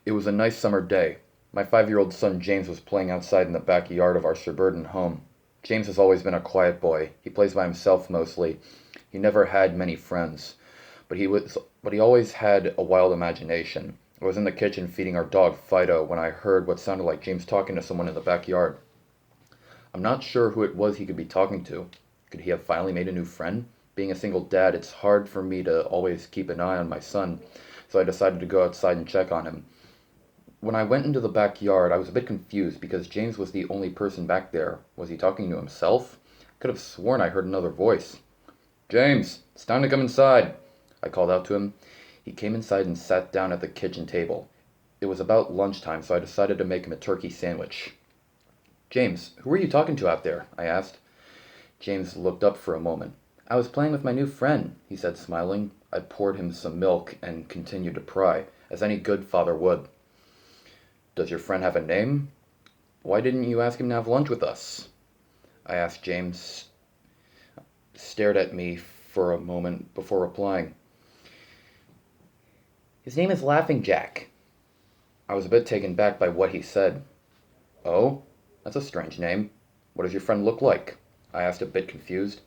It was a nice summer day. My 5-year-old son James was playing outside in the backyard of our suburban home. James has always been a quiet boy. He plays by himself mostly. He never had many friends, but he always had a wild imagination. I was in the kitchen feeding our dog Fido when I heard what sounded like James talking to someone in the backyard. I'm not sure who it was he could be talking to. Could he have finally made a new friend? Being a single dad, it's hard for me to always keep an eye on my son, so I decided to go outside and check on him. When I went into the backyard, I was a bit confused because James was the only person back there. Was he talking to himself? I could have sworn I heard another voice. James, it's time to come inside, I called out to him. He came inside and sat down at the kitchen table. It was about lunchtime, so I decided to make him a turkey sandwich. James, who are you talking to out there? I asked. James looked up for a moment. I was playing with my new friend, he said, smiling. I poured him some milk and continued to pry, as any good father would. Does your friend have a name? Why didn't you ask him to have lunch with us? I asked. James stared at me for a moment before replying. His name is Laughing Jack. I was a bit taken back by what he said. Oh, that's a strange name. What does your friend look like? I asked, a bit confused.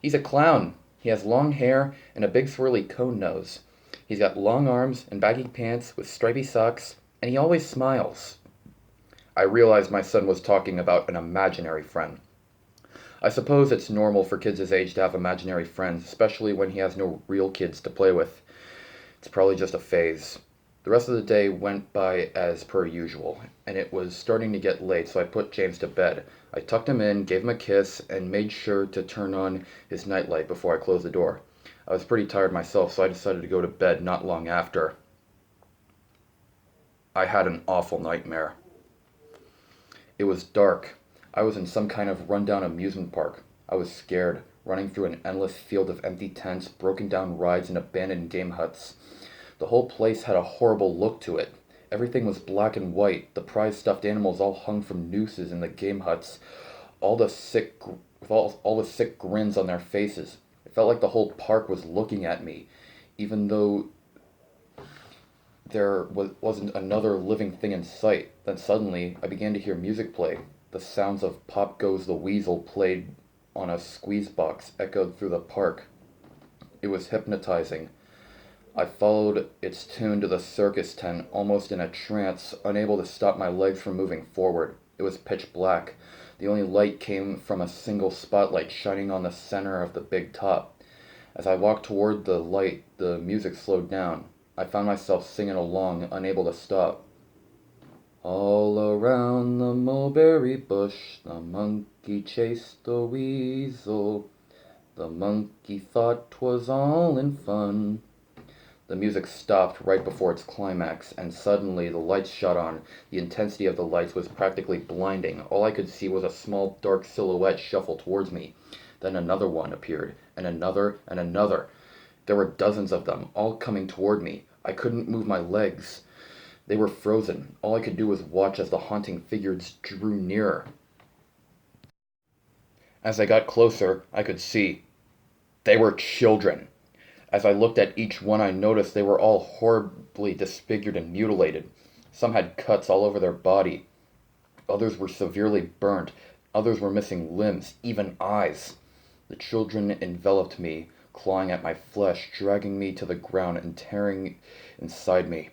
He's a clown. He has long hair and a big swirly cone nose. He's got long arms and baggy pants with stripy socks, and he always smiles. I realized my son was talking about an imaginary friend. I suppose it's normal for kids his age to have imaginary friends, especially when he has no real kids to play with. It's probably just a phase. The rest of the day went by as per usual, and it was starting to get late, so I put James to bed. I tucked him in, gave him a kiss, and made sure to turn on his nightlight before I closed the door. I was pretty tired myself, so I decided to go to bed not long after. I had an awful nightmare. It was dark. I was in some kind of rundown amusement park. I was scared, running through an endless field of empty tents, broken down rides, and abandoned game huts. The whole place had a horrible look to it. Everything was black and white, the prized stuffed animals all hung from nooses in the game huts, all the sick, with all the sick grins on their faces. It felt like the whole park was looking at me, even though wasn't another living thing in sight. Then suddenly, I began to hear music play. The sounds of Pop Goes the Weasel played on a squeeze box echoed through the park. It was hypnotizing. I followed its tune to the circus tent, almost in a trance, unable to stop my legs from moving forward. It was pitch black. The only light came from a single spotlight shining on the center of the big top. As I walked toward the light, the music slowed down. I found myself singing along, unable to stop. All around the mulberry bush, the monkey chased the weasel. The monkey thought 'twas all in fun. The music stopped right before its climax, and suddenly the lights shut on. The intensity of the lights was practically blinding. All I could see was a small dark silhouette shuffle towards me. Then another one appeared, and another, and another. There were dozens of them, all coming toward me. I couldn't move my legs. They were frozen. All I could do was watch as the haunting figures drew nearer. As I got closer, I could see. They were children. As I looked at each one, I noticed they were all horribly disfigured and mutilated. Some had cuts all over their body. Others were severely burnt. Others were missing limbs, even eyes. The children enveloped me, clawing at my flesh, dragging me to the ground and tearing inside me.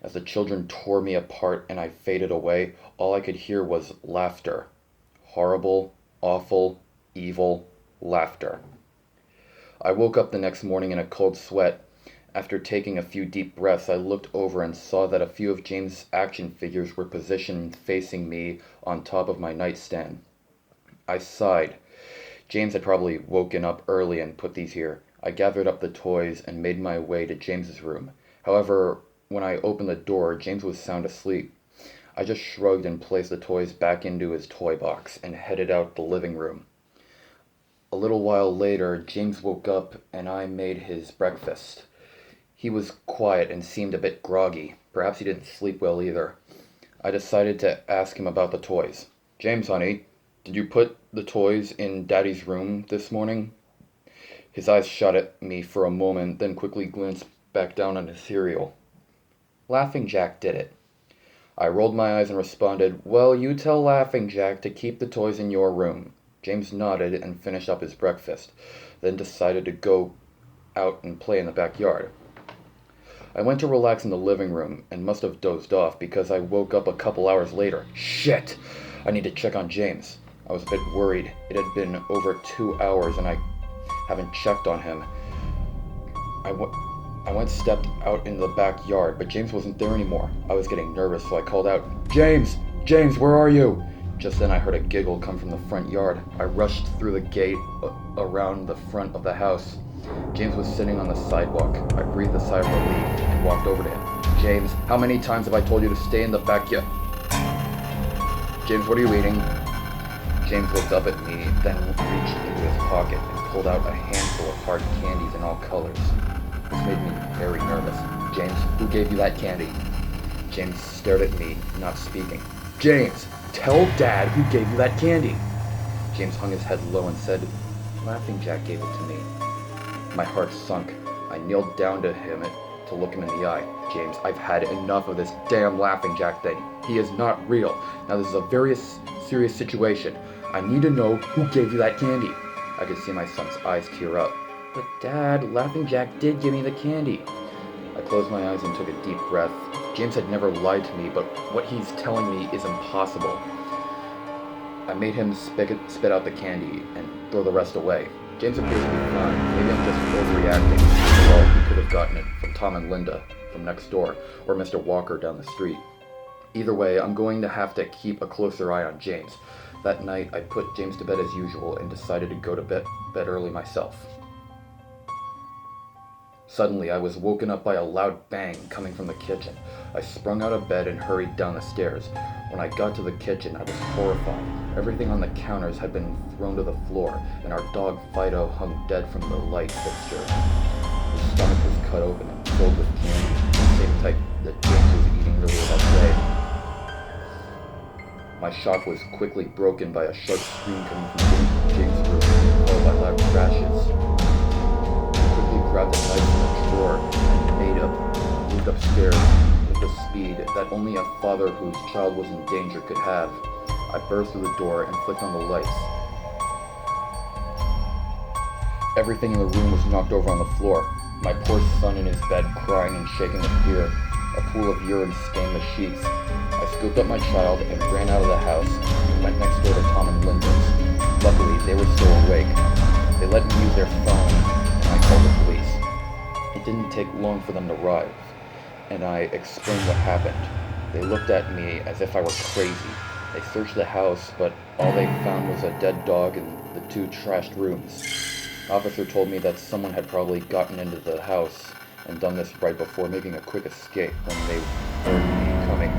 As the children tore me apart and I faded away, all I could hear was laughter. Horrible, awful, evil laughter. I woke up the next morning in a cold sweat. After taking a few deep breaths, I looked over and saw that a few of James' action figures were positioned facing me on top of my nightstand. I sighed. James had probably woken up early and put these here. I gathered up the toys and made my way to James's room. However, when I opened the door, James was sound asleep. I just shrugged and placed the toys back into his toy box and headed out the living room. A little while later, James woke up and I made his breakfast. He was quiet and seemed a bit groggy. Perhaps he didn't sleep well either. I decided to ask him about the toys. James, honey, did you put the toys in Daddy's room this morning? His eyes shot at me for a moment, then quickly glanced back down on his cereal. Laughing Jack did it. I rolled my eyes and responded, "Well, you tell Laughing Jack to keep the toys in your room." James nodded and finished up his breakfast, then decided to go out and play in the backyard. I went to relax in the living room and must have dozed off because I woke up a couple hours later. Shit! I need to check on James. I was a bit worried. It had been over 2 hours and I haven't checked on him. I stepped out in the backyard, but James wasn't there anymore. I was getting nervous, so I called out, "James! James, where are you?" Just then I heard a giggle come from the front yard. I rushed through the gate around the front of the house. James was sitting on the sidewalk. I breathed a sigh of relief and walked over to him. "James, how many times have I told you to stay in the backyard?" "James, what are you eating?" James looked up at me, then reached into his pocket and pulled out a handful of hard candies in all colors. This made me very nervous. "James, who gave you that candy?" James stared at me, not speaking. "James, tell Dad who gave you that candy." James hung his head low and said, "Laughing Jack gave it to me." My heart sunk. I kneeled down to him to look him in the eye. "James, I've had enough of this damn Laughing Jack thing. He is not real. Now this is a very serious situation. I need to know who gave you that candy." I could see my son's eyes tear up. "But Dad, Laughing Jack did give me the candy." I closed my eyes and took a deep breath. James had never lied to me, but what he's telling me is impossible. I made him spit out the candy and throw the rest away. James appears to be fine. Maybe I'm just overreacting. After all, he could have gotten it from Tom and Linda from next door, or Mr. Walker down the street. Either way, I'm going to have to keep a closer eye on James. That night, I put James to bed as usual and decided to go to bed early myself. Suddenly, I was woken up by a loud bang coming from the kitchen. I sprung out of bed and hurried down the stairs. When I got to the kitchen, I was horrified. Everything on the counters had been thrown to the floor, and our dog Fido hung dead from the light fixture. His stomach was cut open and filled with candy, the same type that James was eating earlier that day. My shock was quickly broken by a sharp scream coming from James' room, followed by loud crashes. Grabbed a knife from the drawer and moved upstairs with the speed that only a father whose child was in danger could have. I burst through the door and flicked on the lights. Everything in the room was knocked over on the floor. My poor son in his bed, crying and shaking with fear. A pool of urine stained the sheets. I scooped up my child and ran out of the house and went next door to Tom and Linda's. Luckily, they were still awake. They let me use their phone, and I called the police. It didn't take long for them to arrive, and I explained what happened. They looked at me as if I were crazy. They searched the house, but all they found was a dead dog and the 2 trashed rooms. The officer told me that someone had probably gotten into the house and done this right before making a quick escape when they heard me coming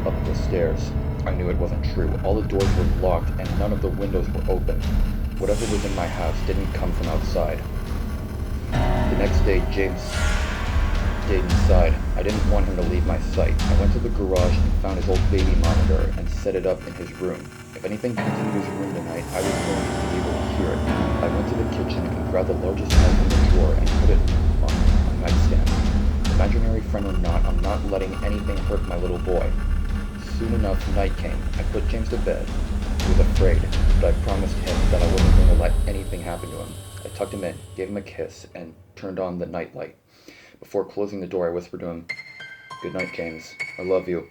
up the stairs. I knew it wasn't true. All the doors were locked and none of the windows were open. Whatever was in my house didn't come from outside. The next day, James stayed inside. I didn't want him to leave my sight. I went to the garage and found his old baby monitor and set it up in his room. If anything came into his room tonight, I was going to be able to hear it. I went to the kitchen and grabbed the largest knife in the drawer and put it on a nightstand. Imaginary friend or not, I'm not letting anything hurt my little boy. Soon enough, night came. I put James to bed. He was afraid, but I promised him that I wasn't going to let anything happen to him. I tucked him in, gave him a kiss, and turned on the nightlight. Before closing the door, I whispered to him, "Good night, James. I love you."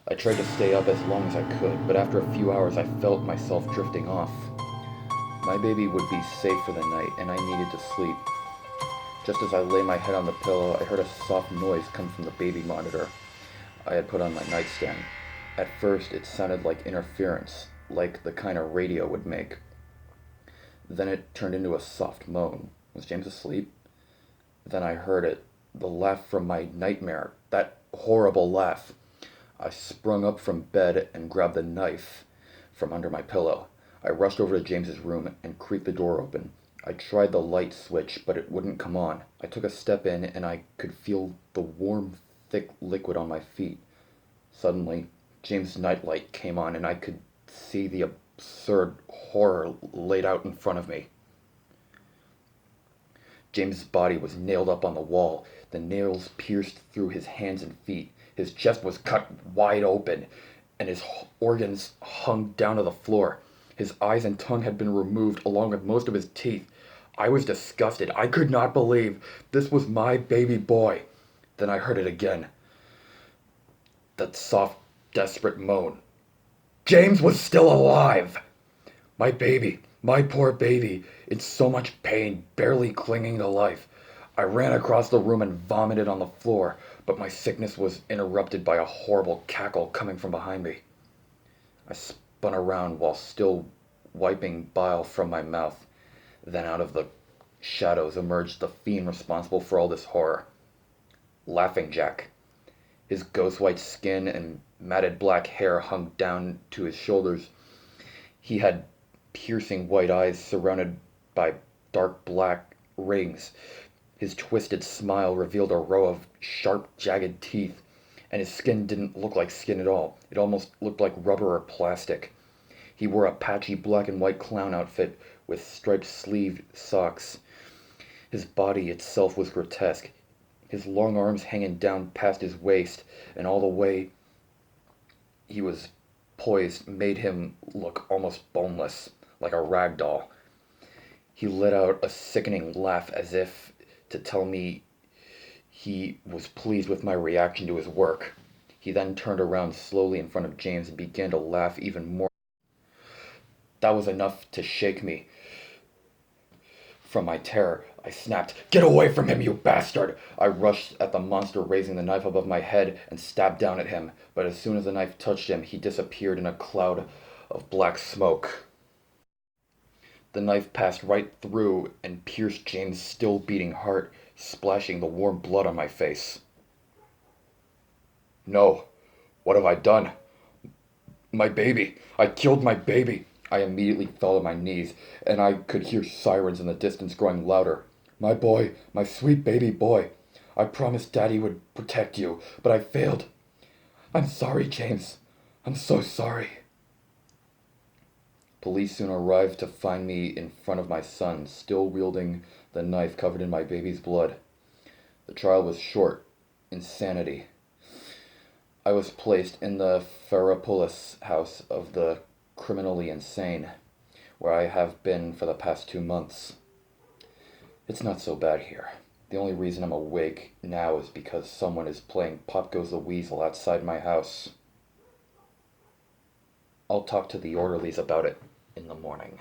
I tried to stay up as long as I could, but after a few hours I felt myself drifting off. My baby would be safe for the night, and I needed to sleep. Just as I lay my head on the pillow, I heard a soft noise come from the baby monitor I had put on my nightstand. At first, it sounded like interference, like the kind a radio would make. Then it turned into a soft moan. Was James asleep? Then I heard it, the laugh from my nightmare, that horrible laugh. I sprung up from bed and grabbed the knife from under my pillow. I rushed over to James's room and creaked the door open. I tried the light switch, but it wouldn't come on. I took a step in and I could feel the warm, thick liquid on my feet. Suddenly, James' nightlight came on and I could see the absurd horror laid out in front of me. James's body was nailed up on the wall. The nails pierced through his hands and feet. His chest was cut wide open, and his organs hung down to the floor. His eyes and tongue had been removed, along with most of his teeth. I was disgusted. I could not believe this was my baby boy. Then I heard it again. That soft, desperate moan. James was still alive! My baby, my poor baby, in so much pain, barely clinging to life. I ran across the room and vomited on the floor, but my sickness was interrupted by a horrible cackle coming from behind me. I spun around while still wiping bile from my mouth. Then out of the shadows emerged the fiend responsible for all this horror. Laughing Jack. His ghost-white skin and matted black hair hung down to his shoulders. He had piercing white eyes surrounded by dark black rings. His twisted smile revealed a row of sharp, jagged teeth, and his skin didn't look like skin at all. It almost looked like rubber or plastic. He wore a patchy black and white clown outfit with striped sleeved socks. His body itself was grotesque, his long arms hanging down past his waist, and all the way he was poised made him look almost boneless, like a rag doll. He let out a sickening laugh as if to tell me he was pleased with my reaction to his work. He then turned around slowly in front of James and began to laugh even more. That was enough to shake me from my terror. I snapped, "Get away from him, you bastard!" I rushed at the monster, raising the knife above my head and stabbed down at him, but as soon as the knife touched him, he disappeared in a cloud of black smoke. The knife passed right through and pierced James' still beating heart, splashing the warm blood on my face. No, what have I done? My baby! I killed my baby! I immediately fell to my knees, and I could hear sirens in the distance growing louder. My boy, my sweet baby boy. I promised Daddy would protect you, but I failed. I'm sorry, James. I'm so sorry. Police soon arrived to find me in front of my son, still wielding the knife covered in my baby's blood. The trial was short. Insanity. I was placed in the Ferropolis house of the criminally insane, where I have been for the past 2 months. It's not so bad here. The only reason I'm awake now is because someone is playing Pop Goes the Weasel outside my house. I'll talk to the orderlies about it in the morning.